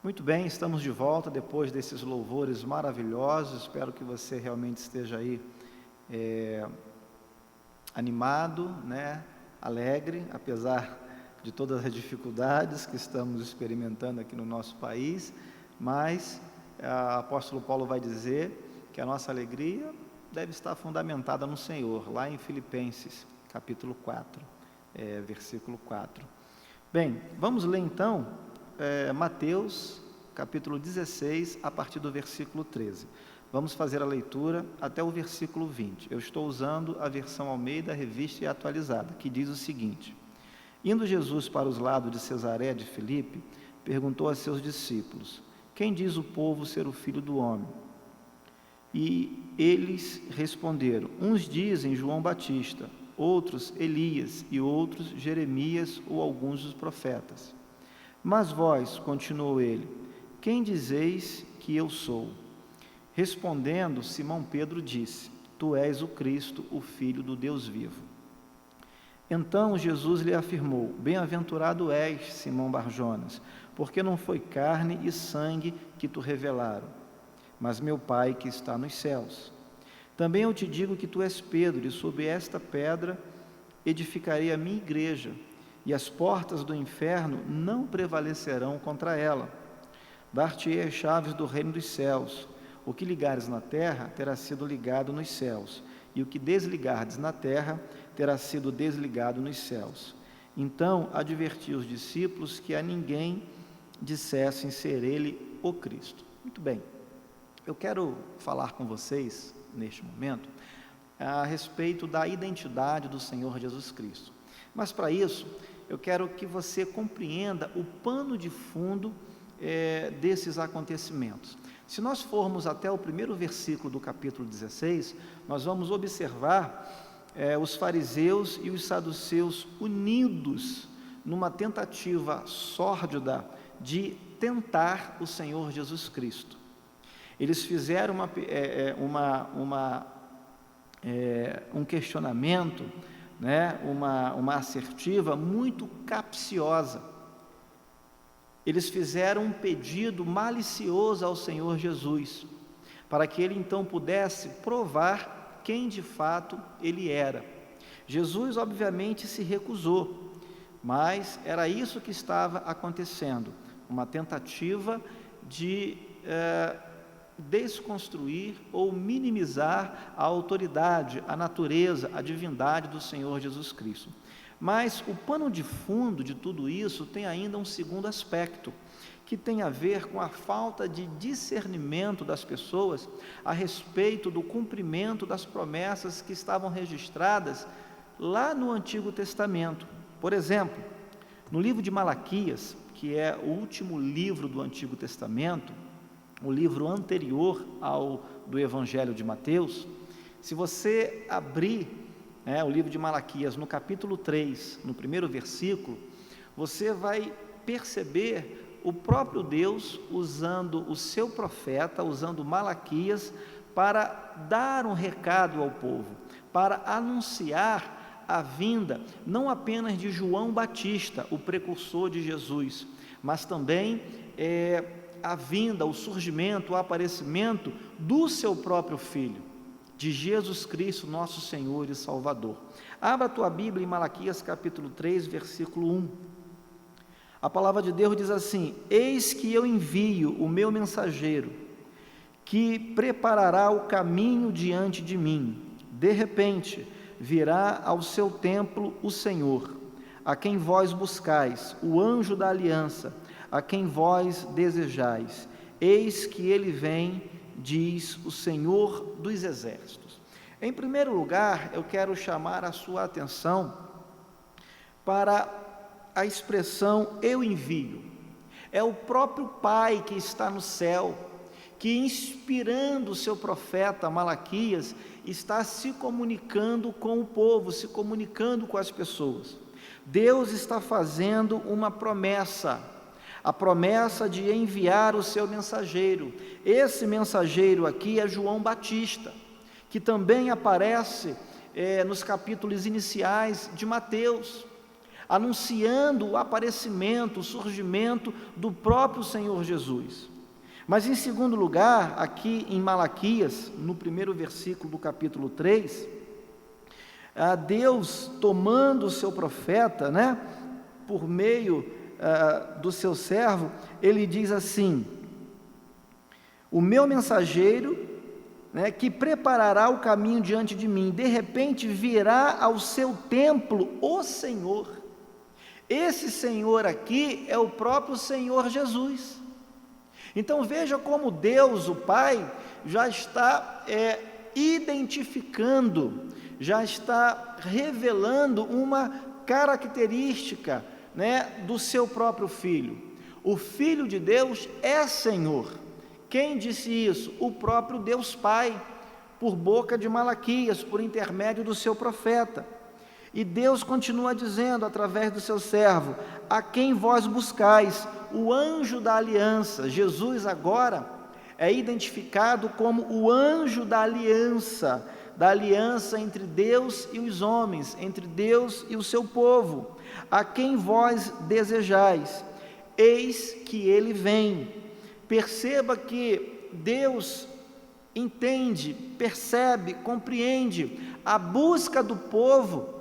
Muito bem, estamos de volta depois desses louvores maravilhosos. Espero que você realmente esteja aí animado, né? Alegre, apesar de todas as dificuldades que estamos experimentando aqui no nosso país, mas o apóstolo Paulo vai dizer que a nossa alegria deve estar fundamentada no Senhor, lá em Filipenses, capítulo 4, versículo 4. Bem, vamos ler então Mateus, capítulo 16, a partir do versículo 13. Vamos fazer a leitura até o versículo 20. Eu estou usando a versão Almeida, Revista e Atualizada, que diz o seguinte: Indo Jesus para os lados de Cesaré de Filipe, perguntou a seus discípulos: Quem diz o povo ser o Filho do Homem? E eles responderam: Uns dizem João Batista, outros Elias, e outros Jeremias ou alguns dos profetas. Mas vós, continuou ele, quem dizeis que eu sou? Respondendo, Simão Pedro disse: Tu és o Cristo, o Filho do Deus vivo. Então Jesus lhe afirmou: Bem-aventurado és, Simão Barjonas, porque não foi carne e sangue que te revelaram, mas meu Pai que está nos céus. Também eu te digo que tu és Pedro, e sobre esta pedra edificarei a minha igreja, e as portas do inferno não prevalecerão contra ela. Dar-te-ei as chaves do reino dos céus. O que ligares na terra terá sido ligado nos céus, e o que desligardes na terra terá sido desligado nos céus. Então adverti os discípulos que a ninguém dissessem ser ele o Cristo. Muito bem, eu quero falar com vocês, neste momento, a respeito da identidade do Senhor Jesus Cristo. Mas para isso, eu quero que você compreenda o pano de fundo desses acontecimentos. Se nós formos até o primeiro versículo do capítulo 16, nós vamos observar os fariseus e os saduceus unidos numa tentativa sórdida de tentar o Senhor Jesus Cristo. Eles fizeram um questionamento, né, uma assertiva muito capciosa. Eles fizeram um pedido malicioso ao Senhor Jesus, para que ele então pudesse provar quem de fato ele era. Jesus obviamente se recusou, mas era isso que estava acontecendo, uma tentativa de desconstruir ou minimizar a autoridade, a natureza, a divindade do Senhor Jesus Cristo. Mas o pano de fundo de tudo isso tem ainda um segundo aspecto, que tem a ver com a falta de discernimento das pessoas a respeito do cumprimento das promessas que estavam registradas lá no Antigo Testamento. Por exemplo, no livro de Malaquias, que é o último livro do Antigo Testamento, o livro anterior ao do Evangelho de Mateus, se você abrir o livro de Malaquias, no capítulo 3, no primeiro versículo, você vai perceber o próprio Deus usando o seu profeta, usando Malaquias, para dar um recado ao povo, para anunciar a vinda, não apenas de João Batista, o precursor de Jesus, mas também a vinda, o surgimento, o aparecimento do seu próprio Filho, de Jesus Cristo, nosso Senhor e Salvador. Abra a tua Bíblia em Malaquias capítulo 3, versículo 1. A palavra de Deus diz assim: Eis que eu envio o meu mensageiro, que preparará o caminho diante de mim. De repente, virá ao seu templo o Senhor, a quem vós buscais, o anjo da aliança, a quem vós desejais. Eis que ele vem, diz o Senhor dos Exércitos. Em primeiro lugar, eu quero chamar a sua atenção para a expressão eu envio. É o próprio Pai que está no céu, que inspirando o seu profeta Malaquias, está se comunicando com o povo, se comunicando com as pessoas. Deus está fazendo uma promessa, a promessa de enviar o seu mensageiro. Esse mensageiro aqui é João Batista, que também aparece nos capítulos iniciais de Mateus. anunciando o aparecimento, o surgimento do próprio Senhor Jesus. Mas em segundo lugar, aqui em Malaquias, no primeiro versículo do capítulo 3, Deus tomando o seu profeta, por meio do seu servo, ele diz assim: o meu mensageiro, que preparará o caminho diante de mim, de repente virá ao seu templo o Senhor. Esse Senhor aqui é o próprio Senhor Jesus. Então veja como Deus, o Pai, já está identificando, já está revelando uma característica, do seu próprio Filho. O Filho de Deus é Senhor. Quem disse isso? O próprio Deus Pai, por boca de Malaquias, por intermédio do seu profeta. E Deus continua dizendo através do seu servo: a quem vós buscais, o anjo da aliança. Jesus agora é identificado como o anjo da aliança entre Deus e os homens, entre Deus e o seu povo. A quem vós desejais, eis que ele vem. Perceba que Deus entende, percebe, compreende a busca do povo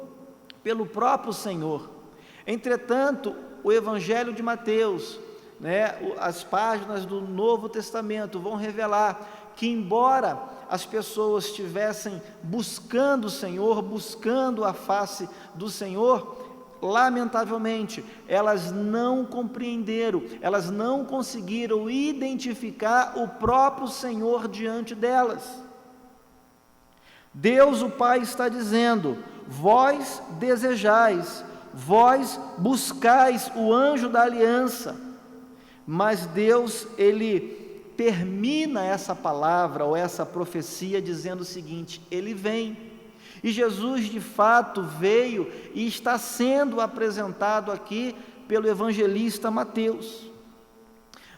pelo próprio Senhor. Entretanto, o Evangelho de Mateus, as páginas do Novo Testamento vão revelar que, embora as pessoas estivessem buscando o Senhor, buscando a face do Senhor, lamentavelmente, elas não compreenderam, elas não conseguiram identificar o próprio Senhor diante delas. Deus, o Pai, está dizendo: vós desejais, vós buscais o anjo da aliança. Mas Deus, ele termina essa palavra ou essa profecia dizendo o seguinte: ele vem. E Jesus de fato veio e está sendo apresentado aqui pelo evangelista Mateus.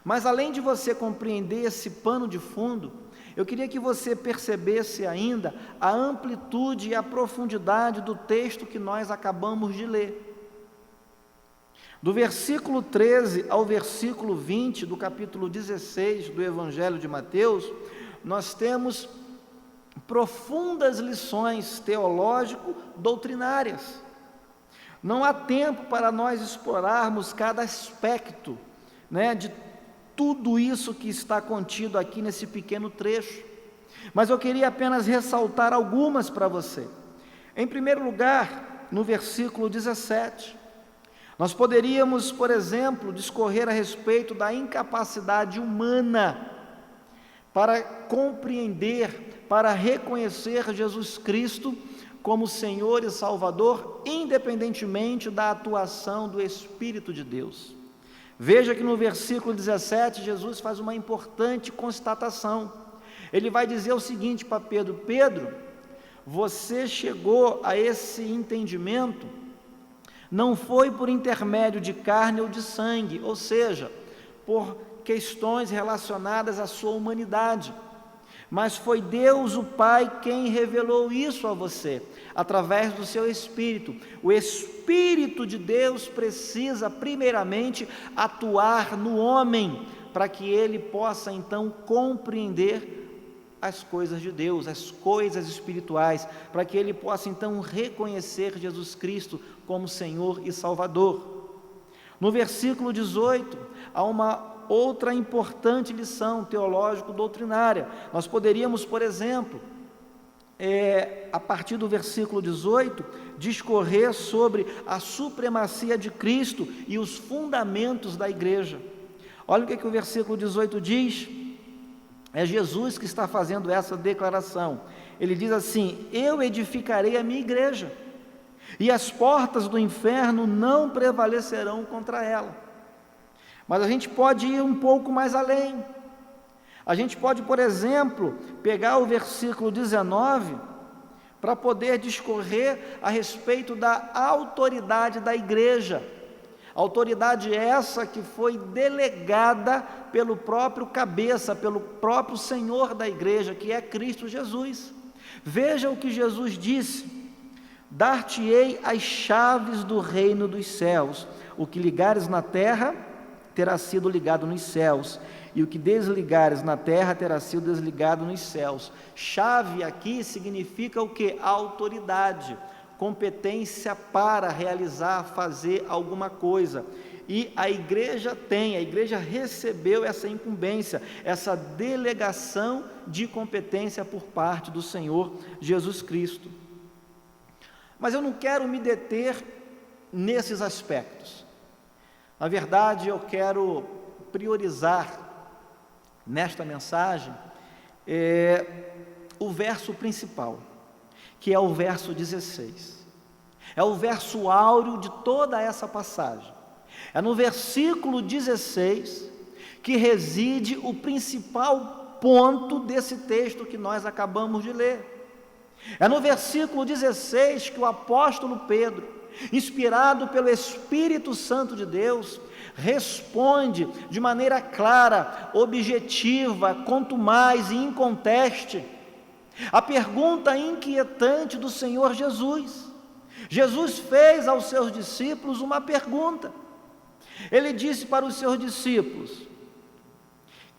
Mas além de você compreender esse pano de fundo, eu queria que você percebesse ainda a amplitude e a profundidade do texto que nós acabamos de ler. Do versículo 13 ao versículo 20 do capítulo 16 do Evangelho de Mateus, nós temos profundas lições teológico-doutrinárias. Não há tempo para nós explorarmos cada aspecto, de tudo isso que está contido aqui nesse pequeno trecho, mas eu queria apenas ressaltar algumas para você. Em primeiro lugar, no versículo 17, nós poderíamos, por exemplo, discorrer a respeito da incapacidade humana para compreender, para reconhecer Jesus Cristo como Senhor e Salvador, independentemente da atuação do Espírito de Deus. Veja que no versículo 17, Jesus faz uma importante constatação. Ele vai dizer o seguinte para Pedro: Pedro, você chegou a esse entendimento, não foi por intermédio de carne ou de sangue, ou seja, por questões relacionadas à sua humanidade, mas foi Deus o Pai quem revelou isso a você, através do seu Espírito. O Espírito de Deus precisa primeiramente atuar no homem, para que ele possa então compreender as coisas de Deus, as coisas espirituais, para que ele possa então reconhecer Jesus Cristo como Senhor e Salvador. No versículo 18, há uma outra importante lição teológico-doutrinária. Nós poderíamos, por exemplo, a partir do versículo 18, discorrer sobre a supremacia de Cristo e os fundamentos da igreja. Olha o que o versículo 18 diz. É Jesus que está fazendo essa declaração. Ele diz assim: eu edificarei a minha igreja, e as portas do inferno não prevalecerão contra ela. Mas a gente pode ir um pouco mais além. A gente pode, por exemplo, pegar o versículo 19 para poder discorrer a respeito da autoridade da igreja. Autoridade essa que foi delegada pelo próprio cabeça, pelo próprio Senhor da igreja, que é Cristo Jesus. Veja o que Jesus disse Dar-te-ei as chaves do reino dos céus. O que ligares na terra terá sido ligado nos céus, e o que desligares na terra terá sido desligado nos céus. Chave aqui significa o quê? Autoridade, competência para realizar, fazer alguma coisa. E a igreja recebeu essa incumbência, essa delegação de competência por parte do Senhor Jesus Cristo. Mas eu não quero me deter nesses aspectos. Na verdade, eu quero priorizar nesta mensagem o verso principal, que é o verso 16. É o verso áureo de toda essa passagem. É no versículo 16 que reside o principal ponto desse texto que nós acabamos de ler. É no versículo 16 que o apóstolo Pedro, inspirado pelo Espírito Santo de Deus, responde de maneira clara, objetiva, contumaz e inconteste a pergunta inquietante do Senhor Jesus. Jesus fez aos seus discípulos uma pergunta. Ele disse para os seus discípulos: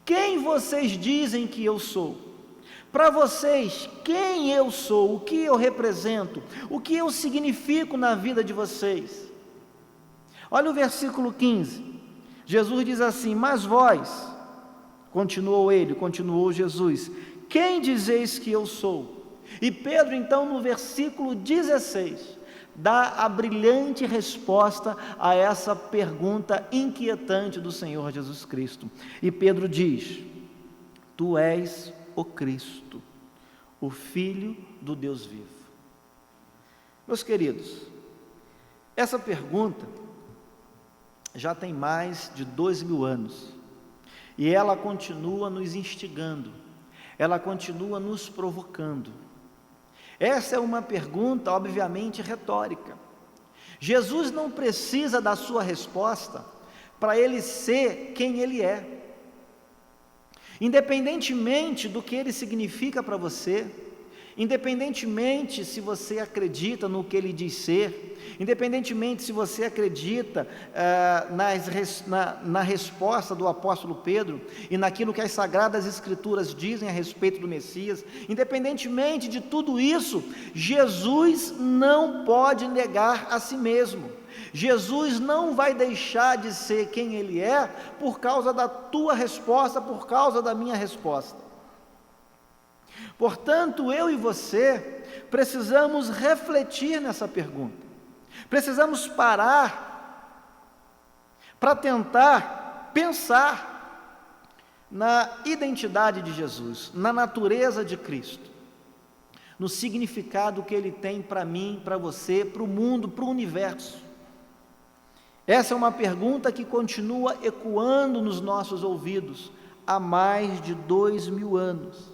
quem vocês dizem que eu sou? Para vocês, quem eu sou? O que eu represento? O que eu significo na vida de vocês? Olha o versículo 15. Jesus diz assim: mas vós, continuou Jesus, quem dizeis que eu sou? E Pedro, então, no versículo 16, dá a brilhante resposta a essa pergunta inquietante do Senhor Jesus Cristo. E Pedro diz: tu és o Cristo, o Filho do Deus vivo. Meus queridos, essa pergunta já tem mais de 2000 anos, e ela continua nos instigando, ela continua nos provocando. Essa é uma pergunta, obviamente, retórica. Jesus não precisa da sua resposta para ele ser quem ele é. Independentemente do que ele significa para você, independentemente se você acredita no que ele diz ser, independentemente se você acredita na resposta do apóstolo Pedro e naquilo que as Sagradas Escrituras dizem a respeito do Messias, independentemente de tudo isso, Jesus não pode negar a si mesmo. Jesus não vai deixar de ser quem Ele é por causa da tua resposta, por causa da minha resposta. Portanto, eu e você precisamos refletir nessa pergunta, precisamos parar para tentar pensar na identidade de Jesus, na natureza de Cristo, no significado que Ele tem para mim, para você, para o mundo, para o universo. Essa é uma pergunta que continua ecoando nos nossos ouvidos há mais de 2000 anos.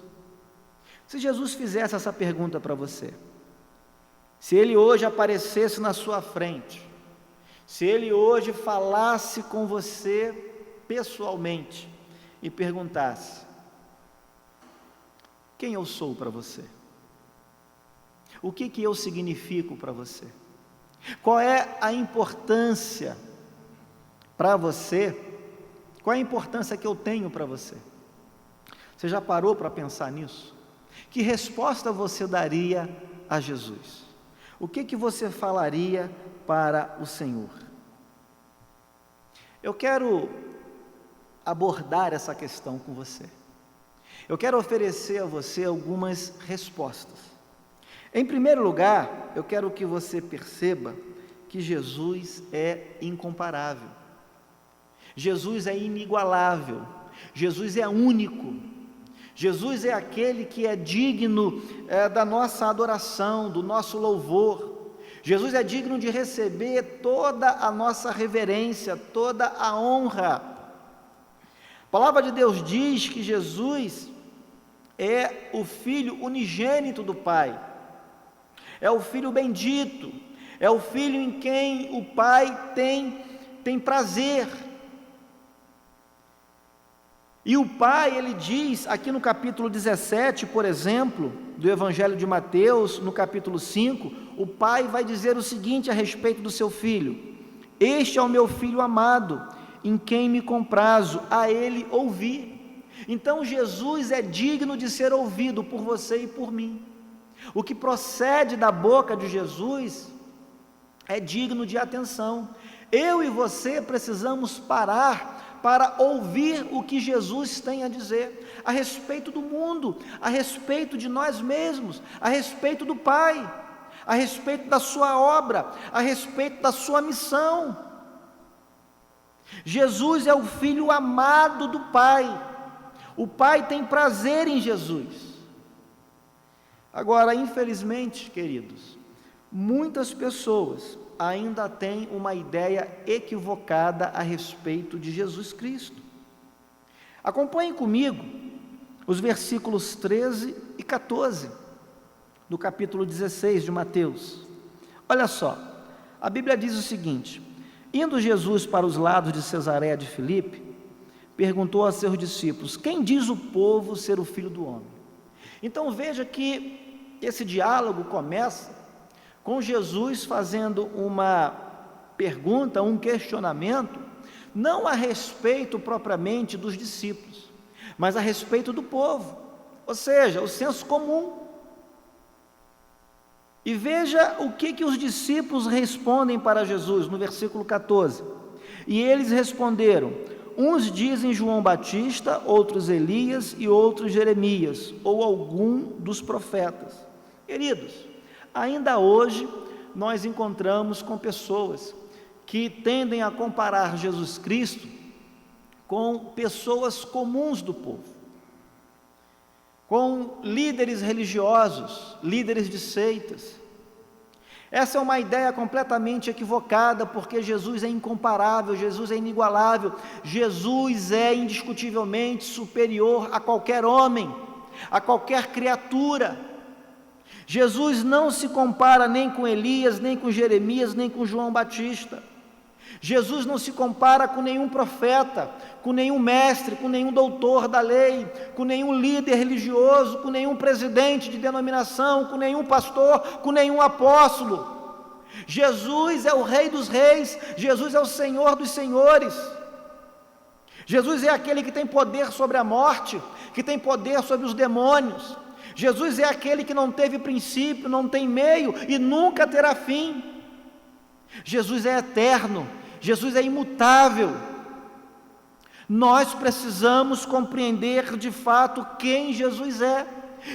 Se Jesus fizesse essa pergunta para você, se Ele hoje aparecesse na sua frente, se Ele hoje falasse com você pessoalmente e perguntasse: quem eu sou para você? O que eu significo para você? Qual é a importância para você? Qual é a importância que eu tenho para você? Você já parou para pensar nisso? Que resposta você daria a Jesus? O que você falaria para o Senhor? Eu quero abordar essa questão com você. Eu quero oferecer a você algumas respostas. Em primeiro lugar, eu quero que você perceba que Jesus é incomparável. Jesus é inigualável. Jesus é único. Jesus é aquele que é digno da nossa adoração, do nosso louvor. Jesus é digno de receber toda a nossa reverência, toda a honra. A palavra de Deus diz que Jesus é o Filho unigênito do Pai. É o Filho bendito, é o Filho em quem o Pai tem prazer. E o Pai, ele diz, aqui no capítulo 17, por exemplo, do Evangelho de Mateus, no capítulo 5, o Pai vai dizer o seguinte a respeito do seu Filho: este é o meu Filho amado, em quem me comprazo, a Ele ouvi. Então Jesus é digno de ser ouvido por você e por mim. O que procede da boca de Jesus é digno de atenção. Eu e você precisamos parar para ouvir o que Jesus tem a dizer a respeito do mundo, a respeito de nós mesmos, a respeito do Pai, a respeito da sua obra, a respeito da sua missão. Jesus é o Filho amado do Pai. O Pai tem prazer em Jesus. Agora, infelizmente, queridos, muitas pessoas ainda têm uma ideia equivocada a respeito de Jesus Cristo. Acompanhem comigo os versículos 13 e 14 do capítulo 16 de Mateus. Olha só, a Bíblia diz o seguinte: indo Jesus para os lados de Cesareia de Filipe, perguntou a seus discípulos: quem diz o povo ser o Filho do Homem? Então veja que esse diálogo começa com Jesus fazendo uma pergunta, um questionamento, não a respeito propriamente dos discípulos, mas a respeito do povo, ou seja, o senso comum. E veja o que os discípulos respondem para Jesus, no versículo 14. E eles responderam: uns dizem João Batista, outros Elias e outros Jeremias, ou algum dos profetas. Queridos, ainda hoje nós encontramos com pessoas que tendem a comparar Jesus Cristo com pessoas comuns do povo, com líderes religiosos, líderes de seitas. Essa é uma ideia completamente equivocada, porque Jesus é incomparável, Jesus é inigualável, Jesus é indiscutivelmente superior a qualquer homem, a qualquer criatura. Jesus não se compara nem com Elias, nem com Jeremias, nem com João Batista. Jesus não se compara com nenhum profeta, com nenhum mestre, com nenhum doutor da lei, com nenhum líder religioso, com nenhum presidente de denominação, com nenhum pastor, com nenhum apóstolo. Jesus é o Rei dos Reis, Jesus é o Senhor dos Senhores. Jesus é aquele que tem poder sobre a morte, que tem poder sobre os demônios. Jesus é aquele que não teve princípio, não tem meio e nunca terá fim. Jesus é eterno, Jesus é imutável. Nós precisamos compreender de fato quem Jesus é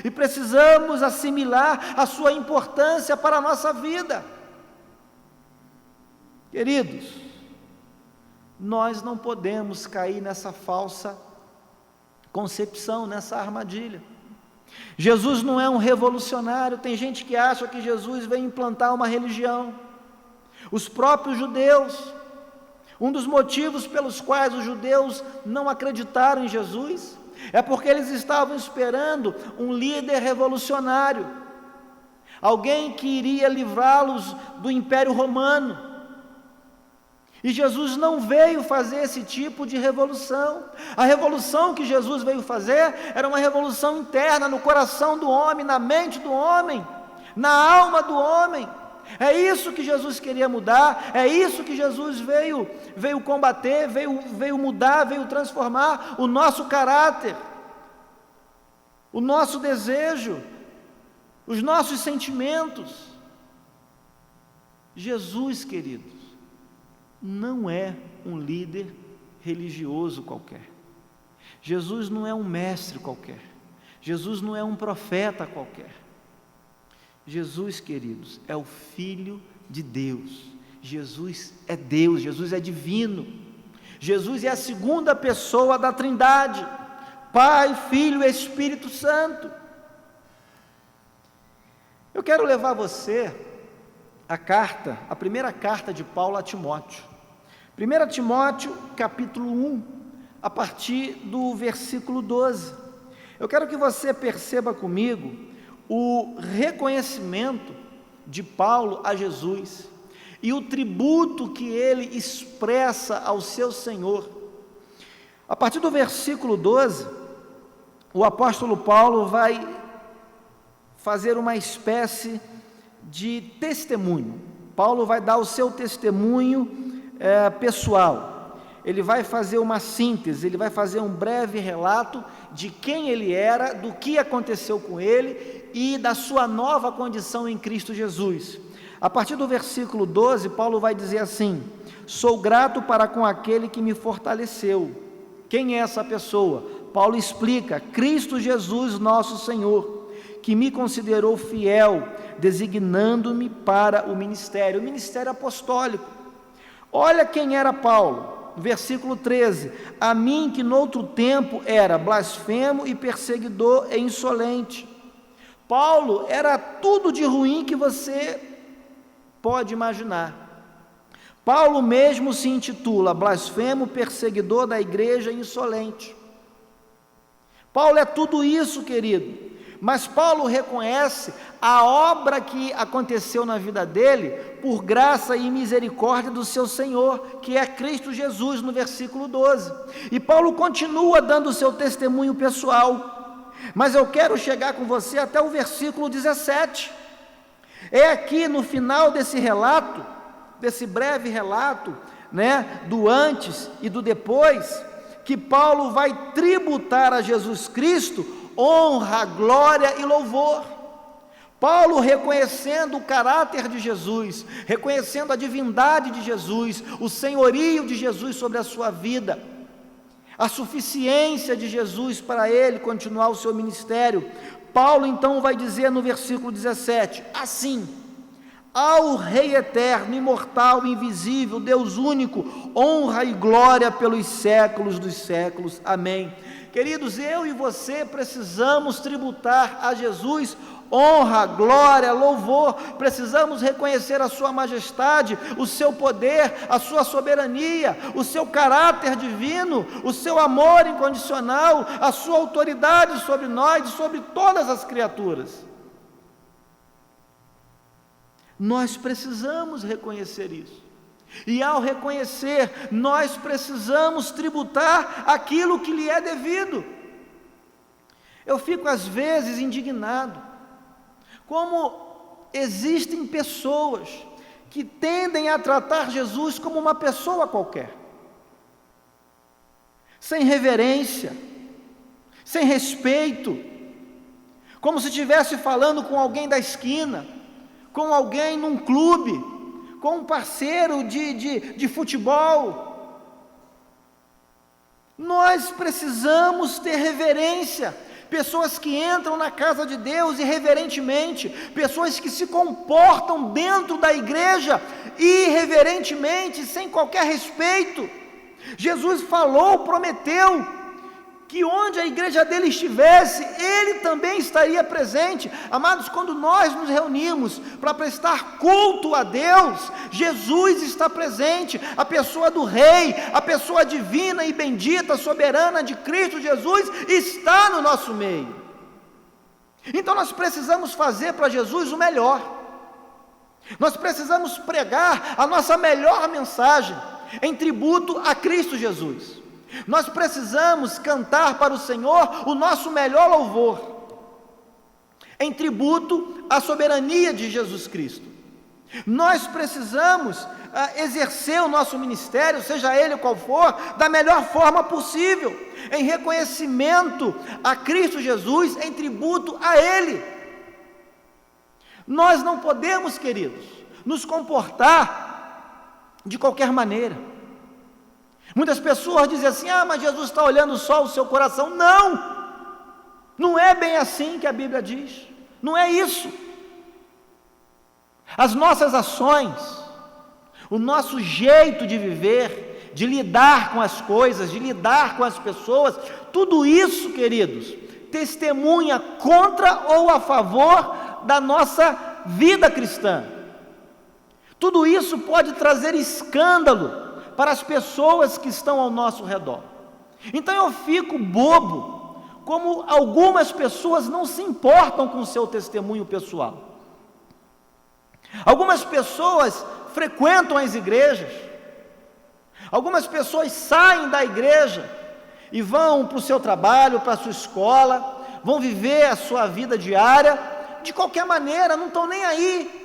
e precisamos assimilar a sua importância para a nossa vida. Queridos, nós não podemos cair nessa falsa concepção, nessa armadilha. Jesus não é um revolucionário. Tem gente que acha que Jesus veio implantar uma religião. Os próprios judeus, um dos motivos pelos quais os judeus não acreditaram em Jesus, é porque eles estavam esperando um líder revolucionário, alguém que iria livrá-los do Império Romano. E Jesus não veio fazer esse tipo de revolução. A revolução que Jesus veio fazer era uma revolução interna no coração do homem, na mente do homem, na alma do homem. É isso que Jesus queria mudar, é isso que Jesus veio combater, veio mudar, veio transformar o nosso caráter, o nosso desejo, os nossos sentimentos. Jesus, queridos, não é um líder religioso qualquer. Jesus não é um mestre qualquer. Jesus não é um profeta qualquer. Jesus, queridos, é o Filho de Deus. Jesus é Deus, Jesus é divino. Jesus é a segunda pessoa da Trindade, Pai, Filho e Espírito Santo. Eu quero levar você a primeira carta de Paulo a Timóteo. 1 Timóteo, capítulo 1, a partir do versículo 12. Eu quero que você perceba comigo o reconhecimento de Paulo a Jesus e o tributo que ele expressa ao seu Senhor. A partir do versículo 12, o apóstolo Paulo vai fazer uma espécie de testemunho. Paulo vai dar o seu testemunho pessoal. Ele vai fazer uma síntese, ele vai fazer um breve relato de quem ele era, do que aconteceu com ele e da sua nova condição em Cristo Jesus. A partir do versículo 12, Paulo vai dizer assim: sou grato para com aquele que me fortaleceu. Quem é essa pessoa? Paulo explica: Cristo Jesus nosso Senhor, que me considerou fiel, designando-me para o ministério apostólico. Olha quem era Paulo, versículo 13: a mim que noutro tempo era blasfemo e perseguidor e insolente. Paulo era tudo de ruim que você pode imaginar. Paulo mesmo se intitula blasfemo, perseguidor da igreja e insolente. Paulo é tudo isso, querido, mas Paulo reconhece a obra que aconteceu na vida dele por graça e misericórdia do seu Senhor, que é Cristo Jesus, no versículo 12. E Paulo continua dando o seu testemunho pessoal, mas eu quero chegar com você até o versículo 17. É aqui no final desse relato, desse breve relato, do antes e do depois, que Paulo vai tributar a Jesus Cristo honra, glória e louvor. Paulo, reconhecendo o caráter de Jesus, reconhecendo a divindade de Jesus, o senhorio de Jesus sobre a sua vida, a suficiência de Jesus para ele continuar o seu ministério, Paulo então vai dizer no versículo 17, assim: ao Rei eterno, imortal, invisível, Deus único, honra e glória pelos séculos dos séculos, amém. Queridos, eu e você precisamos tributar a Jesus honra, glória, louvor, precisamos reconhecer a sua majestade, o seu poder, a sua soberania, o seu caráter divino, o seu amor incondicional, a sua autoridade sobre nós e sobre todas as criaturas. Nós precisamos reconhecer isso, e ao reconhecer, nós precisamos tributar aquilo que lhe é devido. Eu fico às vezes indignado, como existem pessoas que tendem a tratar Jesus como uma pessoa qualquer, sem reverência, sem respeito, como se estivesse falando com alguém da esquina, com alguém num clube, com um parceiro de futebol. Nós precisamos ter reverência, pessoas que entram na casa de Deus irreverentemente, pessoas que se comportam dentro da igreja irreverentemente, sem qualquer respeito. Jesus falou, prometeu, que onde a igreja dele estivesse, ele também estaria presente. Amados, quando nós nos reunimos para prestar culto a Deus, Jesus está presente, a pessoa do Rei, a pessoa divina e bendita, soberana de Cristo Jesus, está no nosso meio. Então nós precisamos fazer para Jesus o melhor, nós precisamos pregar a nossa melhor mensagem, em tributo a Cristo Jesus. Nós precisamos cantar para o Senhor o nosso melhor louvor, em tributo à soberania de Jesus Cristo. Nós precisamos exercer o nosso ministério, seja ele qual for, da melhor forma possível, em reconhecimento a Cristo Jesus, em tributo a Ele. Nós não podemos, queridos, nos comportar de qualquer maneira. Muitas pessoas dizem assim: mas Jesus está olhando só o seu coração. Não é bem assim que a Bíblia diz, não é isso. As nossas ações, o nosso jeito de viver, de lidar com as coisas, de lidar com as pessoas, tudo isso, queridos, testemunha contra ou a favor da nossa vida cristã. Tudo isso pode trazer escândalo para as pessoas que estão ao nosso redor. Então eu fico bobo, como algumas pessoas não se importam com o seu testemunho pessoal. Algumas pessoas frequentam as igrejas, algumas pessoas saem da igreja e vão para o seu trabalho, para a sua escola, vão viver a sua vida diária, de qualquer maneira, não estão nem aí.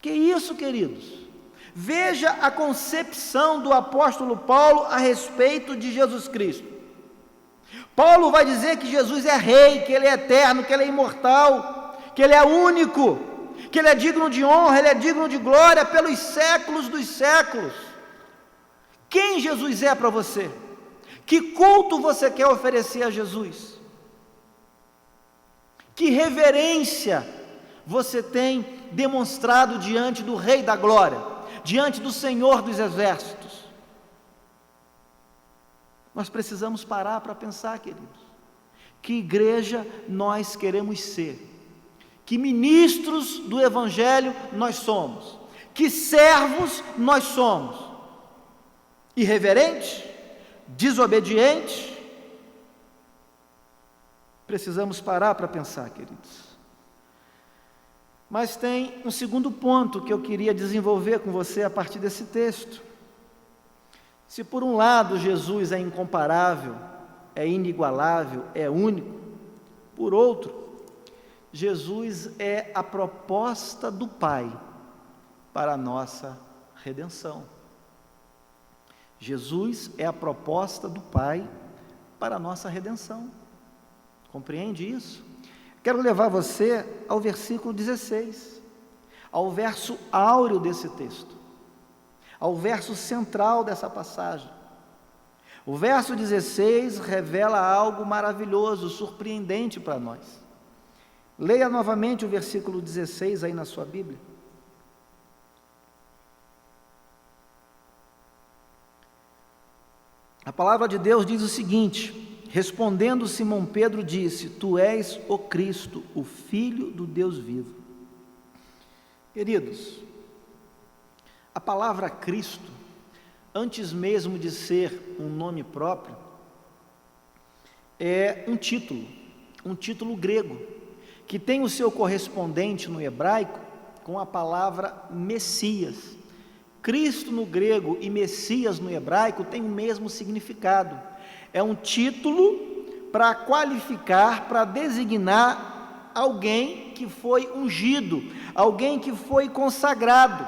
Que isso, queridos? Veja a concepção do apóstolo Paulo a respeito de Jesus Cristo. Paulo vai dizer que Jesus é rei, que ele é eterno, que ele é imortal, que ele é único, que ele é digno de honra, ele é digno de glória pelos séculos dos séculos. Quem Jesus é para você? Que culto você quer oferecer a Jesus? Que reverência você tem demonstrado diante do Rei da Glória, diante do Senhor dos Exércitos? Nós precisamos parar para pensar, queridos, que igreja nós queremos ser, que ministros do Evangelho nós somos, que servos nós somos, irreverentes, desobedientes. Precisamos parar para pensar, queridos. Mas tem um segundo ponto que eu queria desenvolver com você a partir desse texto. Se por um lado Jesus é incomparável, é inigualável, é único, por outro, Jesus é a proposta do Pai para a nossa redenção. Jesus é a proposta do Pai para a nossa redenção. Compreende isso? Quero levar você ao versículo 16, ao verso áureo desse texto, ao verso central dessa passagem. O verso 16 revela algo maravilhoso, surpreendente para nós. Leia novamente o versículo 16 aí na sua Bíblia. A palavra de Deus diz o seguinte: respondendo Simão Pedro disse: Tu és o Cristo, o Filho do Deus vivo. Queridos, a palavra Cristo, antes mesmo de ser um nome próprio, é um título grego, que tem o seu correspondente no hebraico com a palavra Messias. Cristo no grego e Messias no hebraico tem o mesmo significado. É um título para qualificar, para designar alguém que foi ungido, alguém que foi consagrado.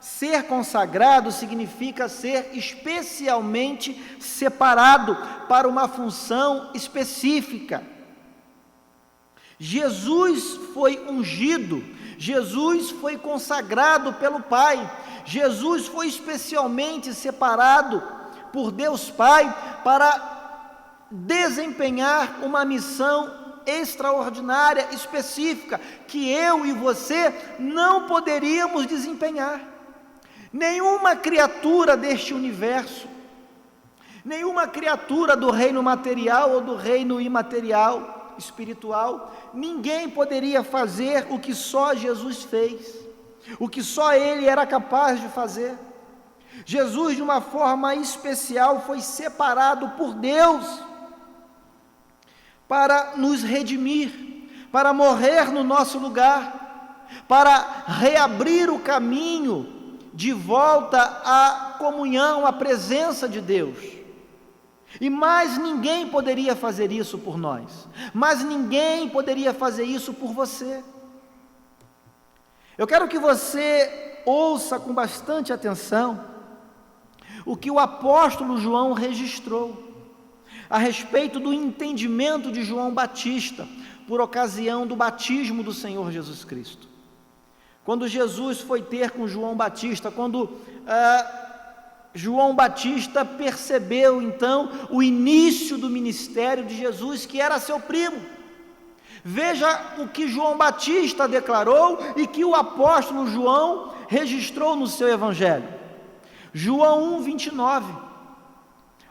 Ser consagrado significa ser especialmente separado para uma função específica. Jesus foi ungido, Jesus foi consagrado pelo Pai, Jesus foi especialmente separado por Deus Pai para desempenhar uma missão extraordinária, específica, que eu e você não poderíamos desempenhar. Nenhuma criatura deste universo, nenhuma criatura do reino material ou do reino imaterial, espiritual, ninguém poderia fazer o que só Jesus fez, o que só Ele era capaz de fazer. Jesus, de uma forma especial, foi separado por Deus para nos redimir, para morrer no nosso lugar, para reabrir o caminho de volta à comunhão, à presença de Deus. E mais ninguém poderia fazer isso por nós, mais ninguém poderia fazer isso por você. Eu quero que você ouça com bastante atenção o que o apóstolo João registrou a respeito do entendimento de João Batista por ocasião do batismo do Senhor Jesus Cristo. Quando Jesus foi ter com João Batista, quando João Batista percebeu então o início do ministério de Jesus, que era seu primo. Veja o que João Batista declarou e que o apóstolo João registrou no seu evangelho. João 1:29.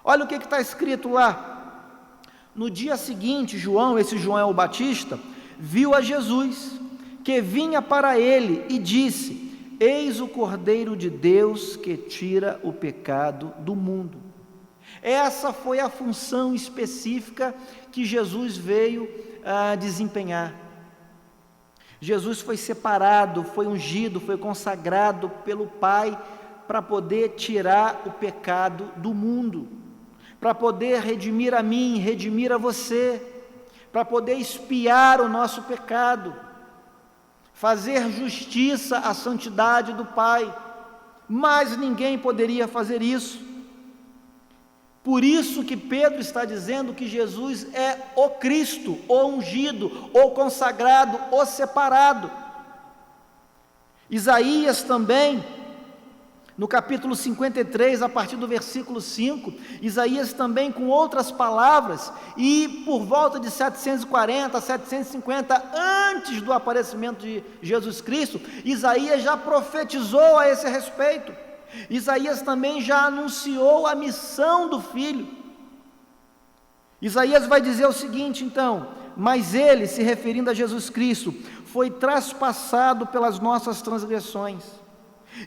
Olha o que está escrito lá. No dia seguinte, João, esse João é o Batista, viu a Jesus, que vinha para ele, e disse: Eis o Cordeiro de Deus que tira o pecado do mundo. Essa foi a função específica que Jesus veio a desempenhar. Jesus foi separado, foi ungido, foi consagrado pelo Pai para poder tirar o pecado do mundo, para poder redimir a mim, redimir a você, para poder expiar o nosso pecado, fazer justiça à santidade do Pai. Mas ninguém poderia fazer isso. Por isso que Pedro está dizendo que Jesus é o Cristo, o ungido, o consagrado, o separado. Isaías também, no capítulo 53, a partir do versículo 5, Isaías também com outras palavras, e por volta de 740, 750, antes do aparecimento de Jesus Cristo, Isaías já profetizou a esse respeito. Isaías também já anunciou a missão do Filho. Isaías vai dizer o seguinte então: mas ele, se referindo a Jesus Cristo, foi traspassado pelas nossas transgressões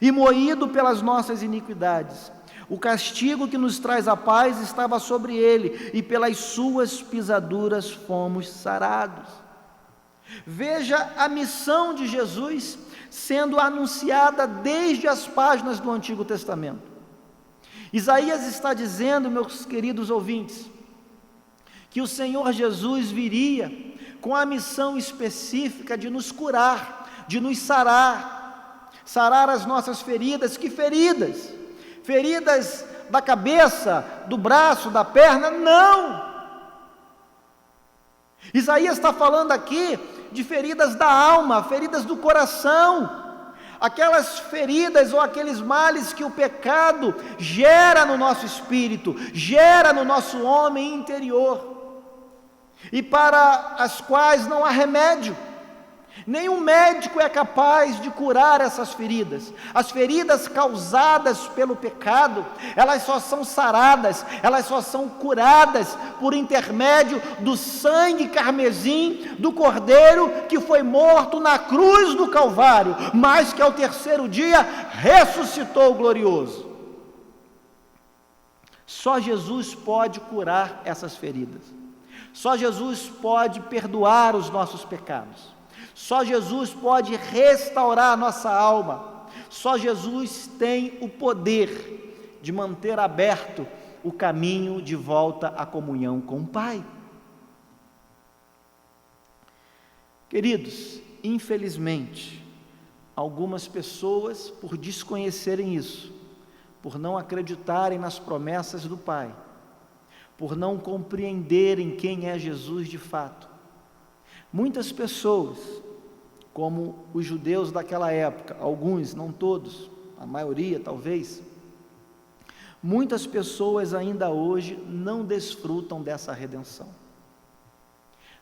e moído pelas nossas iniquidades. O castigo que nos traz a paz estava sobre ele, e pelas suas pisaduras fomos sarados. Veja a missão de Jesus sendo anunciada desde as páginas do Antigo Testamento. Isaías está dizendo, meus queridos ouvintes, que o Senhor Jesus viria com a missão específica de nos curar, de nos sarar as nossas feridas. Que feridas? Feridas da cabeça, do braço, da perna? Não! Isaías está falando aqui de feridas da alma, feridas do coração, aquelas feridas ou aqueles males que o pecado gera no nosso espírito, gera no nosso homem interior, e para as quais não há remédio. Nenhum médico é capaz de curar essas feridas. As feridas causadas pelo pecado, elas só são saradas, elas só são curadas por intermédio do sangue carmesim do Cordeiro que foi morto na cruz do Calvário, mas que ao terceiro dia ressuscitou glorioso. Só Jesus pode curar essas feridas. Só Jesus pode perdoar os nossos pecados. Só Jesus pode restaurar a nossa alma. Só Jesus tem o poder de manter aberto o caminho de volta à comunhão com o Pai. Queridos, infelizmente, algumas pessoas, por desconhecerem isso, por não acreditarem nas promessas do Pai, por não compreenderem quem é Jesus de fato, muitas pessoas, como os judeus daquela época, alguns, não todos, a maioria talvez, muitas pessoas ainda hoje não desfrutam dessa redenção,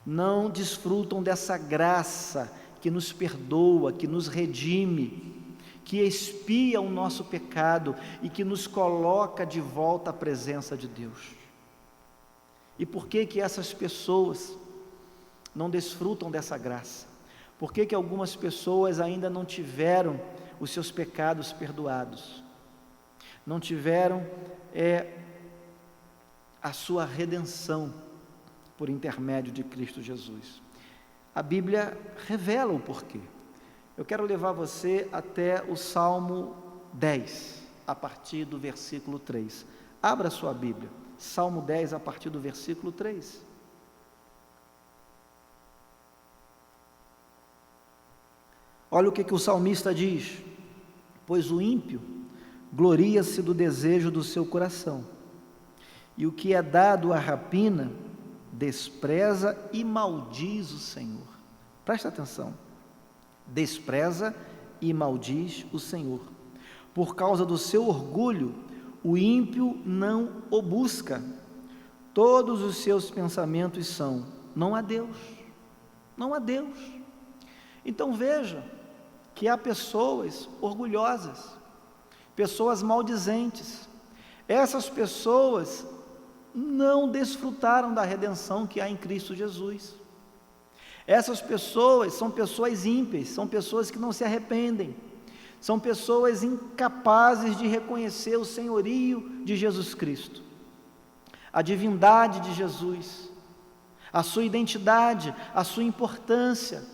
não desfrutam dessa graça que nos perdoa, que nos redime, que expia o nosso pecado e que nos coloca de volta à presença de Deus. E por que essas pessoas não desfrutam dessa graça? Por que algumas pessoas ainda não tiveram os seus pecados perdoados? Não tiveram a sua redenção por intermédio de Cristo Jesus? A Bíblia revela o porquê. Eu quero levar você até o Salmo 10, a partir do versículo 3. Abra sua Bíblia, Salmo 10, a partir do versículo 3. Olha o que o salmista diz: pois o ímpio gloria-se do desejo do seu coração, e o que é dado à rapina despreza e maldiz o Senhor. Presta atenção: despreza e maldiz o Senhor. Por causa do seu orgulho, o ímpio não o busca. Todos os seus pensamentos são: não há Deus, não há Deus. Então veja que há pessoas orgulhosas, pessoas maldizentes. Essas pessoas não desfrutaram da redenção que há em Cristo Jesus. Essas pessoas são pessoas ímpias, são pessoas que não se arrependem, são pessoas incapazes de reconhecer o senhorio de Jesus Cristo, a divindade de Jesus, a sua identidade, a sua importância,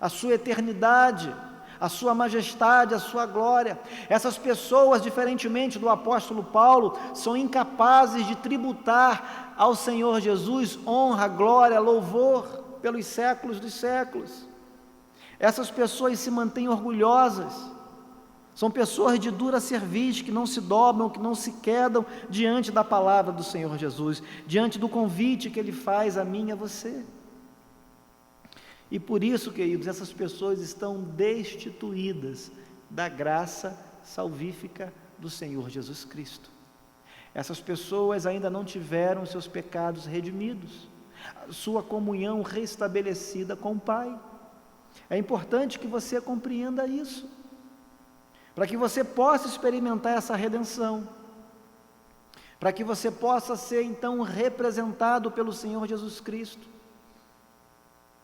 a sua eternidade, a sua majestade, a sua glória. Essas pessoas, diferentemente do apóstolo Paulo, são incapazes de tributar ao Senhor Jesus honra, glória, louvor pelos séculos dos séculos. Essas pessoas se mantêm orgulhosas, são pessoas de dura cerviz, que não se dobram, que não se quedam diante da palavra do Senhor Jesus, diante do convite que Ele faz a mim e a você. E por isso, queridos, essas pessoas estão destituídas da graça salvífica do Senhor Jesus Cristo. Essas pessoas ainda não tiveram seus pecados redimidos, sua comunhão restabelecida com o Pai. É importante que você compreenda isso, para que você possa experimentar essa redenção, para que você possa ser então representado pelo Senhor Jesus Cristo.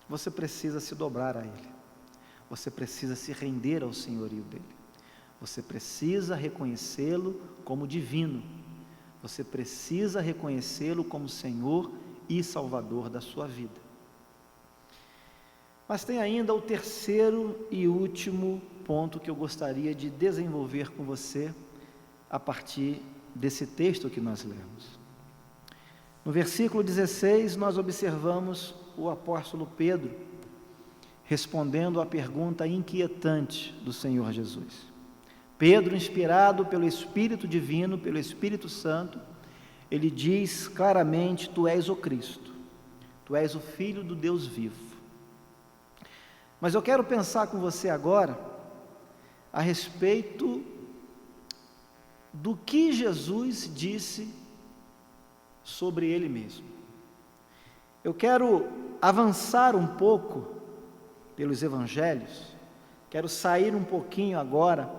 Você precisa se dobrar a Ele, você precisa se render ao senhorio dEle, você precisa reconhecê-lo como divino, você precisa reconhecê-lo como Senhor e Salvador da sua vida. Mas tem ainda o terceiro e último ponto que eu gostaria de desenvolver com você a partir desse texto que nós lemos. No versículo 16, nós observamos o apóstolo Pedro respondendo à pergunta inquietante do Senhor Jesus. Pedro, inspirado pelo Espírito Divino, pelo Espírito Santo, ele diz claramente: Tu és o Cristo, Tu és o Filho do Deus vivo. Mas eu quero pensar com você agora a respeito do que Jesus disse sobre Ele mesmo. Eu quero avançar um pouco pelos Evangelhos, quero sair um pouquinho agora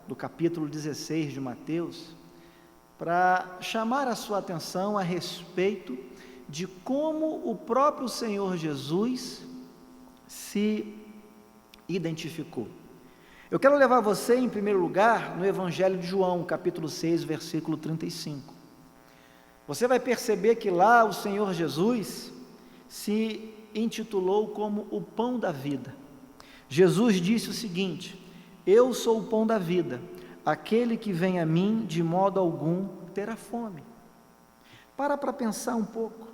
do capítulo 16 de Mateus, para chamar a sua atenção a respeito de como o próprio Senhor Jesus se identificou. Eu quero levar você, em primeiro lugar, no Evangelho de João, capítulo 6, versículo 35. Você vai perceber que lá o Senhor Jesus se intitulou como o pão da vida. Jesus disse o seguinte: Eu sou o pão da vida, aquele que vem a mim de modo algum terá fome. Para pensar um pouco,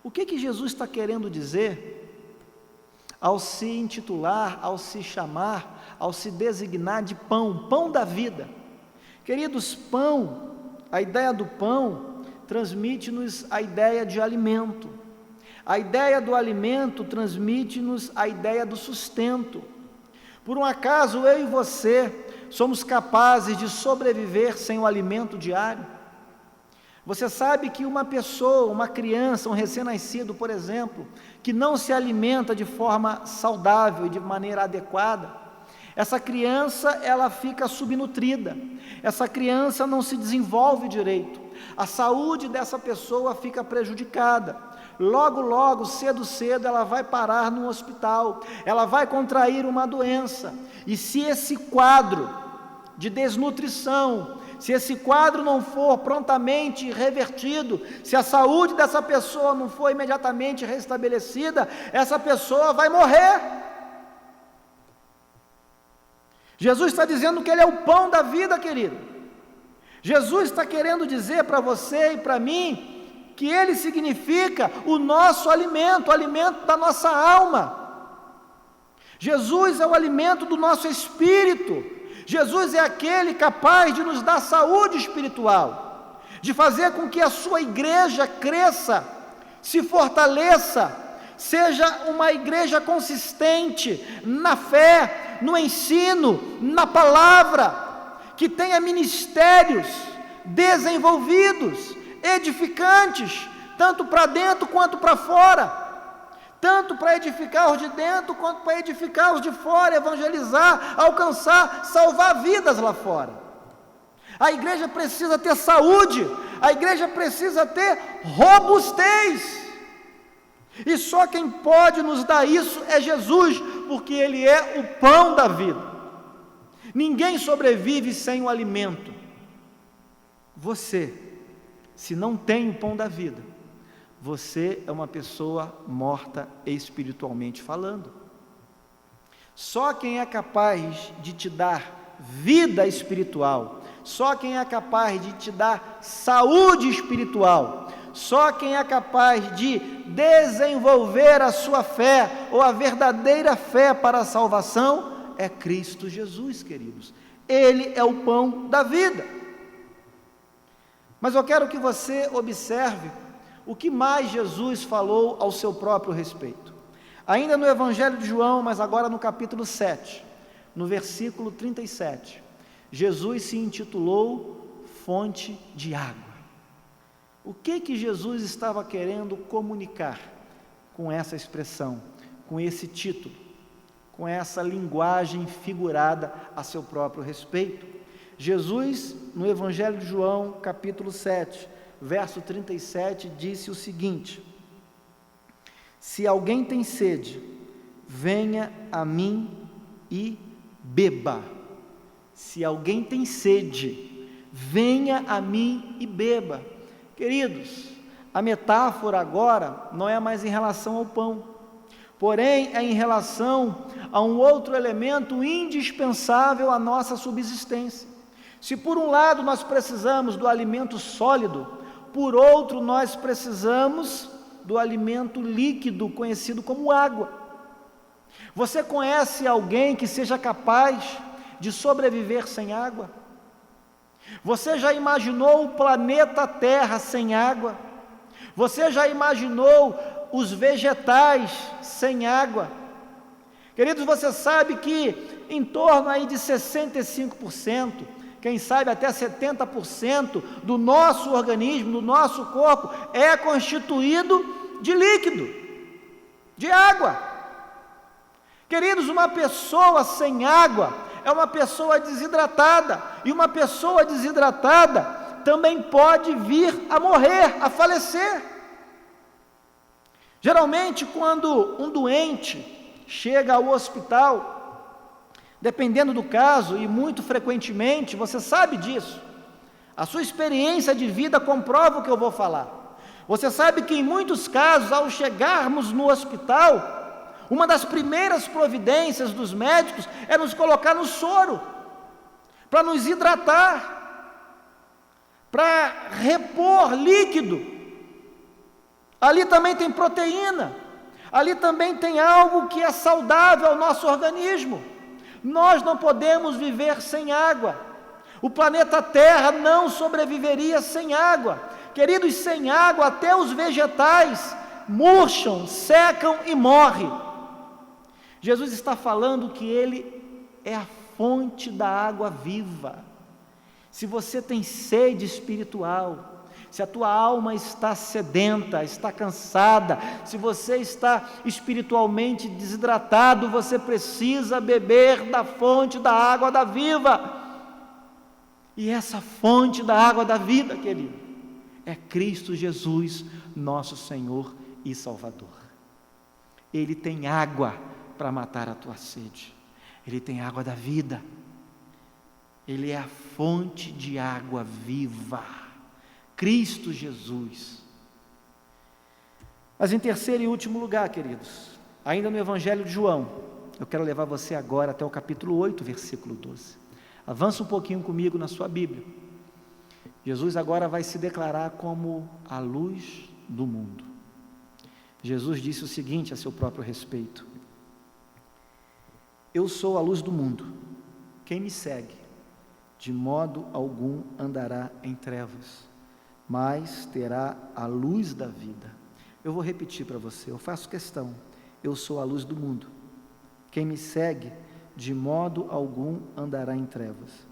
o que Jesus está querendo dizer ao se intitular, ao se chamar, ao se designar de pão, pão da vida? Queridos, pão, a ideia do pão transmite-nos a ideia de alimento. A ideia do alimento transmite-nos a ideia do sustento. Por um acaso eu e você somos capazes de sobreviver sem o alimento diário? Você sabe que uma pessoa, uma criança, um recém-nascido, por exemplo, que não se alimenta de forma saudável e de maneira adequada, essa criança, ela fica subnutrida, essa criança não se desenvolve direito, a saúde dessa pessoa fica prejudicada. Logo, cedo, ela vai parar no hospital, ela vai contrair uma doença, e se esse quadro de desnutrição, se esse quadro não for prontamente revertido, se a saúde dessa pessoa não for imediatamente restabelecida, essa pessoa vai morrer. Jesus está dizendo que Ele é o pão da vida, querido. Jesus está querendo dizer para você e para mim que Ele significa o nosso alimento, o alimento da nossa alma. Jesus é o alimento do nosso espírito. Jesus é aquele capaz de nos dar saúde espiritual, de fazer com que a sua igreja cresça, se fortaleça, seja uma igreja consistente na fé, no ensino, na palavra, que tenha ministérios desenvolvidos, edificantes, tanto para dentro quanto para fora, tanto para edificar os de dentro, quanto para edificar os de fora, evangelizar, alcançar, salvar vidas lá fora. A igreja precisa ter saúde, a igreja precisa ter robustez, e só quem pode nos dar isso é Jesus, porque Ele é o pão da vida. Ninguém sobrevive sem o alimento. Você, se não tem o pão da vida, você é uma pessoa morta espiritualmente falando. Só quem é capaz de te dar vida espiritual, só quem é capaz de te dar saúde espiritual, só quem é capaz de desenvolver a sua fé, ou a verdadeira fé para a salvação, é Cristo Jesus, queridos. Ele é o pão da vida. Mas eu quero que você observe o que mais Jesus falou ao seu próprio respeito. Ainda no Evangelho de João, mas agora no capítulo 7, no versículo 37, Jesus se intitulou Fonte de Água. O que Jesus estava querendo comunicar com essa expressão, com esse título, com essa linguagem figurada a seu próprio respeito? Jesus, no Evangelho de João, capítulo 7, verso 37, disse o seguinte: se alguém tem sede, venha a mim e beba. Se alguém tem sede, venha a mim e beba. Queridos, a metáfora agora não é mais em relação ao pão, porém é em relação a um outro elemento indispensável à nossa subsistência. Se por um lado nós precisamos do alimento sólido, por outro nós precisamos do alimento líquido, conhecido como água. Você conhece alguém que seja capaz de sobreviver sem água? Você já imaginou o planeta Terra sem água? Você já imaginou os vegetais sem água? Queridos, você sabe que em torno aí de 65%, quem sabe até 70% do nosso organismo, do nosso corpo, é constituído de líquido, de água. Queridos, uma pessoa sem água é uma pessoa desidratada, e uma pessoa desidratada também pode vir a morrer, a falecer. Geralmente, quando um doente chega ao hospital, dependendo do caso, e muito frequentemente, você sabe disso, a sua experiência de vida comprova o que eu vou falar. Você sabe que em muitos casos, ao chegarmos no hospital, uma das primeiras providências dos médicos é nos colocar no soro, para nos hidratar, para repor líquido. Ali também tem proteína, ali também tem algo que é saudável ao nosso organismo. Nós não podemos viver sem água. O planeta Terra não sobreviveria sem água. Queridos, sem água até os vegetais murcham, secam e morrem. Jesus está falando que Ele é a fonte da água viva. Se você tem sede espiritual, se a tua alma está sedenta, está cansada, se você está espiritualmente desidratado, você precisa beber da fonte da água da viva. E essa fonte da água da vida, querido, é Cristo Jesus, nosso Senhor e Salvador. Ele tem água para matar a tua sede. Ele tem água da vida. Ele é a fonte de água viva. Cristo Jesus. Mas em terceiro e último lugar, queridos, ainda no Evangelho de João, eu quero levar você agora até o capítulo 8, versículo 12. Avança um pouquinho comigo na sua Bíblia. Jesus agora vai se declarar como a luz do mundo. Jesus disse o seguinte a seu próprio respeito: eu sou a luz do mundo. Quem me segue, de modo algum andará em trevas, mas terá a luz da vida. Eu vou repetir para você, eu faço questão. Eu sou a luz do mundo. Quem me segue, de modo algum andará em trevas,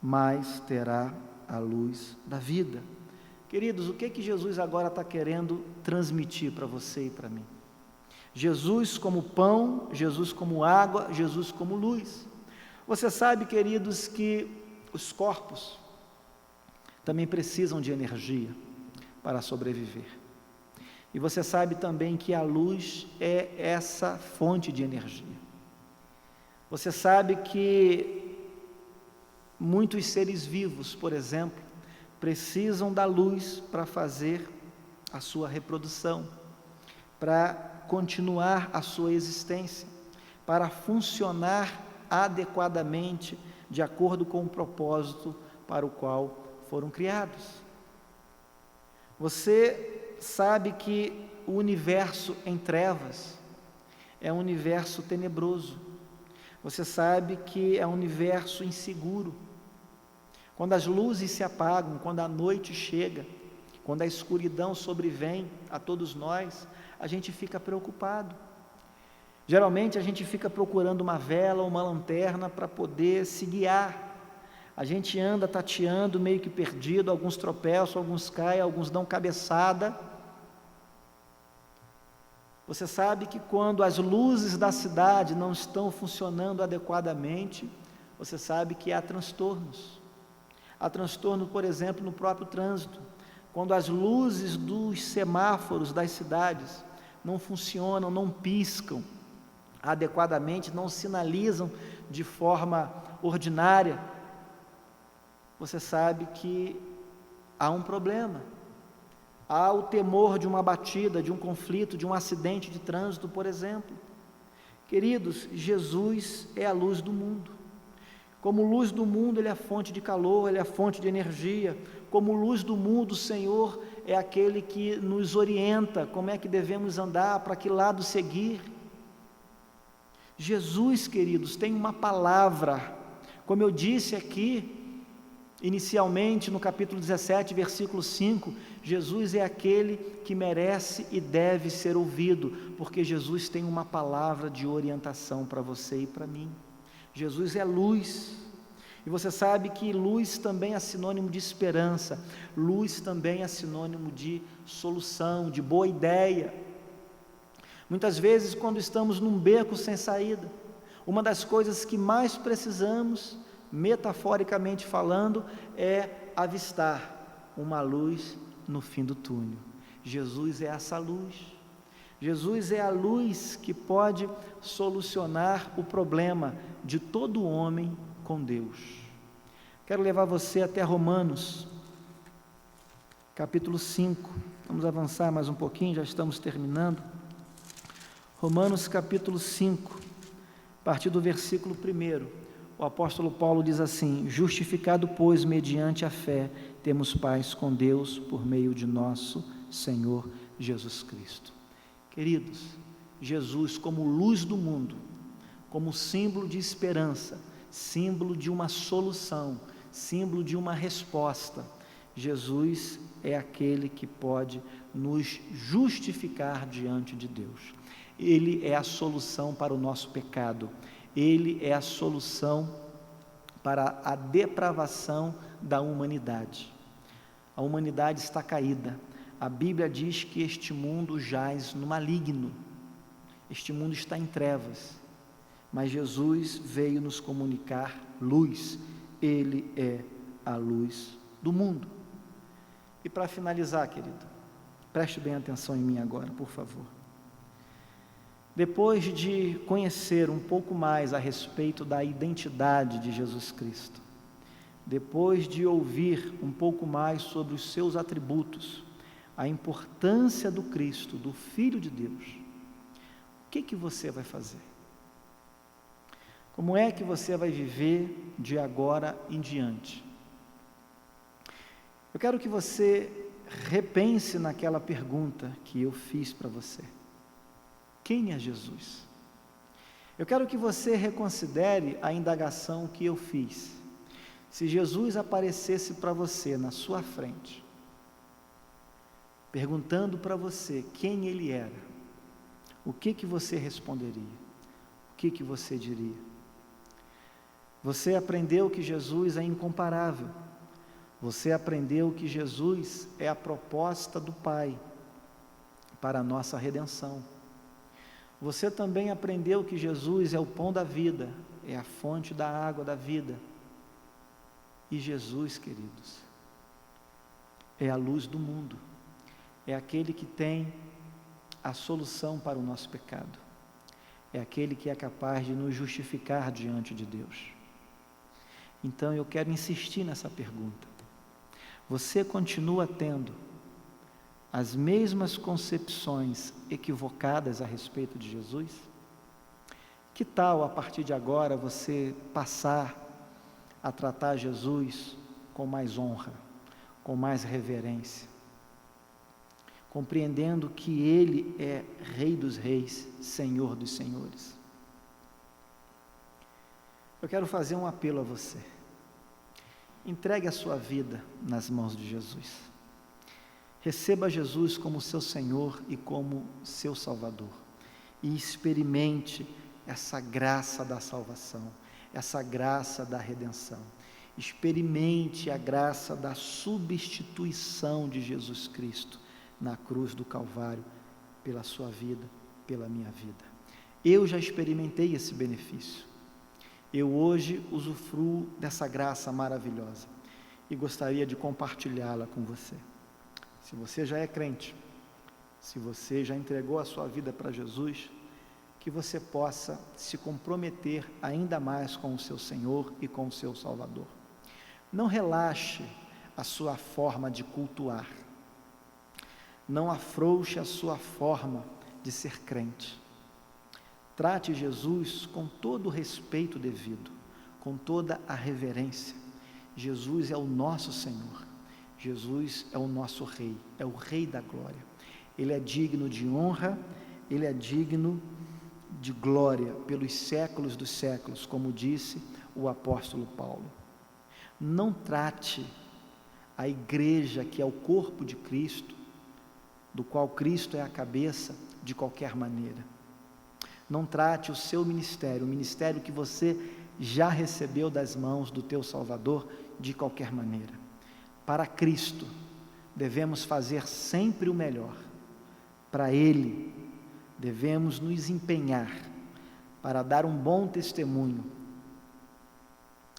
mas terá a luz da vida. Queridos, o que Jesus agora está querendo transmitir para você e para mim? Jesus como pão, Jesus como água, Jesus como luz. Você sabe, queridos, que os corpos também precisam de energia para sobreviver. E você sabe também que a luz é essa fonte de energia. Você sabe que muitos seres vivos, por exemplo, precisam da luz para fazer a sua reprodução, para continuar a sua existência, para funcionar adequadamente, de acordo com o propósito para o qual foram criados. Você sabe que o universo em trevas é um universo tenebroso. Você sabe que é um universo inseguro. Quando as luzes se apagam, quando a noite chega, quando a escuridão sobrevém a todos nós, a gente fica preocupado. Geralmente a gente fica procurando uma vela, uma lanterna para poder se guiar. A gente anda tateando, meio que perdido, alguns tropeçam, alguns caem, alguns dão cabeçada. Você sabe que quando as luzes da cidade não estão funcionando adequadamente, você sabe que há transtornos. Há transtorno, por exemplo, no próprio trânsito. Quando as luzes dos semáforos das cidades não funcionam, não piscam adequadamente, não sinalizam de forma ordinária, você sabe que há um problema. Há o temor de uma batida, de um conflito, de um acidente de trânsito, por exemplo. Queridos, Jesus é a luz do mundo. Como luz do mundo, Ele é a fonte de calor, Ele é a fonte de energia. Como luz do mundo, o Senhor é aquele que nos orienta, como é que devemos andar, para que lado seguir. Jesus, queridos, tem uma palavra, como eu disse aqui, inicialmente no capítulo 17, versículo 5, Jesus é aquele que merece e deve ser ouvido, porque Jesus tem uma palavra de orientação para você e para mim. Jesus é luz, e você sabe que luz também é sinônimo de esperança, luz também é sinônimo de solução, de boa ideia. Muitas vezes, quando estamos num beco sem saída, uma das coisas que mais precisamos, metaforicamente falando, é avistar uma luz no fim do túnel. Jesus é essa luz. Jesus é a luz que pode solucionar o problema de todo homem com Deus. Quero levar você até Romanos, capítulo 5. Vamos avançar mais um pouquinho, já estamos terminando. Romanos capítulo 5, a partir do versículo 1, o apóstolo Paulo diz assim: justificado, pois, mediante a fé, temos paz com Deus por meio de nosso Senhor Jesus Cristo. Queridos, Jesus como luz do mundo, como símbolo de esperança, símbolo de uma solução, símbolo de uma resposta, Jesus é aquele que pode nos justificar diante de Deus. Ele é a solução para o nosso pecado, Ele é a solução para a depravação da humanidade. A humanidade está caída, a Bíblia diz que este mundo jaz no maligno, este mundo está em trevas, mas Jesus veio nos comunicar luz, Ele é a luz do mundo. E para finalizar, querido, preste bem atenção em mim agora, por favor. Depois de conhecer um pouco mais a respeito da identidade de Jesus Cristo, depois de ouvir um pouco mais sobre os seus atributos, a importância do Cristo, do Filho de Deus, o que você vai fazer? Como é que você vai viver de agora em diante? Eu quero que você repense naquela pergunta que eu fiz para você. Quem é Jesus? Eu quero que você reconsidere a indagação que eu fiz. Se Jesus aparecesse para você na sua frente, perguntando para você quem Ele era, o que você responderia? O que você diria? Você aprendeu que Jesus é incomparável. Você aprendeu que Jesus é a proposta do Pai para a nossa redenção. Você também aprendeu que Jesus é o pão da vida, é a fonte da água da vida. E Jesus, queridos, é a luz do mundo, é aquele que tem a solução para o nosso pecado, é aquele que é capaz de nos justificar diante de Deus. Então eu quero insistir nessa pergunta. Você continua tendo as mesmas concepções equivocadas a respeito de Jesus? Que tal, a partir de agora, você passar a tratar Jesus com mais honra, com mais reverência, compreendendo que Ele é Rei dos Reis, Senhor dos Senhores? Eu quero fazer um apelo a você. Entregue a sua vida nas mãos de Jesus. Receba Jesus como seu Senhor e como seu Salvador. E experimente essa graça da salvação, essa graça da redenção. Experimente a graça da substituição de Jesus Cristo na cruz do Calvário, pela sua vida, pela minha vida. Eu já experimentei esse benefício. Eu hoje usufruo dessa graça maravilhosa e gostaria de compartilhá-la com você. Se você já é crente, se você já entregou a sua vida para Jesus, que você possa se comprometer ainda mais com o seu Senhor e com o seu Salvador. Não relaxe a sua forma de cultuar. Não afrouxe a sua forma de ser crente. Trate Jesus com todo o respeito devido, com toda a reverência. Jesus é o nosso Senhor. Jesus é o nosso Rei, é o Rei da glória. Ele é digno de honra, Ele é digno de glória pelos séculos dos séculos, como disse o apóstolo Paulo. Não trate a igreja, que é o corpo de Cristo, do qual Cristo é a cabeça, de qualquer maneira. Não trate o seu ministério, o ministério que você já recebeu das mãos do teu Salvador, de qualquer maneira. Para Cristo, devemos fazer sempre o melhor. Para Ele, devemos nos empenhar para dar um bom testemunho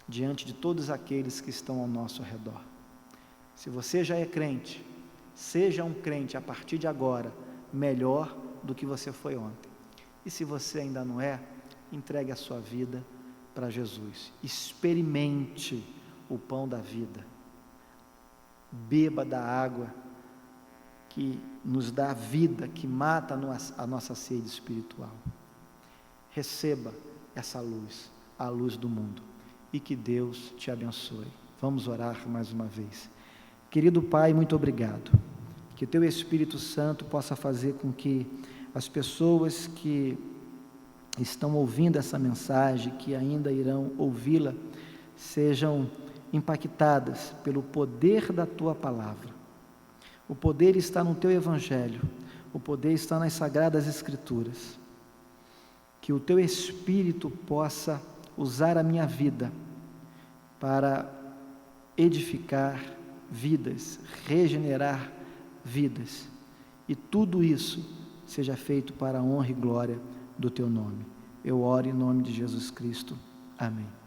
diante de todos aqueles que estão ao nosso redor. Se você já é crente, seja um crente a partir de agora, melhor do que você foi ontem. E se você ainda não é, entregue a sua vida para Jesus. Experimente o pão da vida. Beba da água que nos dá vida, que mata a nossa sede espiritual. Receba essa luz, a luz do mundo. E que Deus te abençoe. Vamos orar mais uma vez. Querido Pai, muito obrigado. Que Teu Espírito Santo possa fazer com que as pessoas que estão ouvindo essa mensagem, que ainda irão ouvi-la, sejam impactadas pelo poder da Tua palavra. O poder está no Teu Evangelho, o poder está nas Sagradas Escrituras. Que o Teu Espírito possa usar a minha vida para edificar vidas, regenerar vidas, e tudo isso seja feito para a honra e glória do Teu nome. Eu oro em nome de Jesus Cristo. Amém.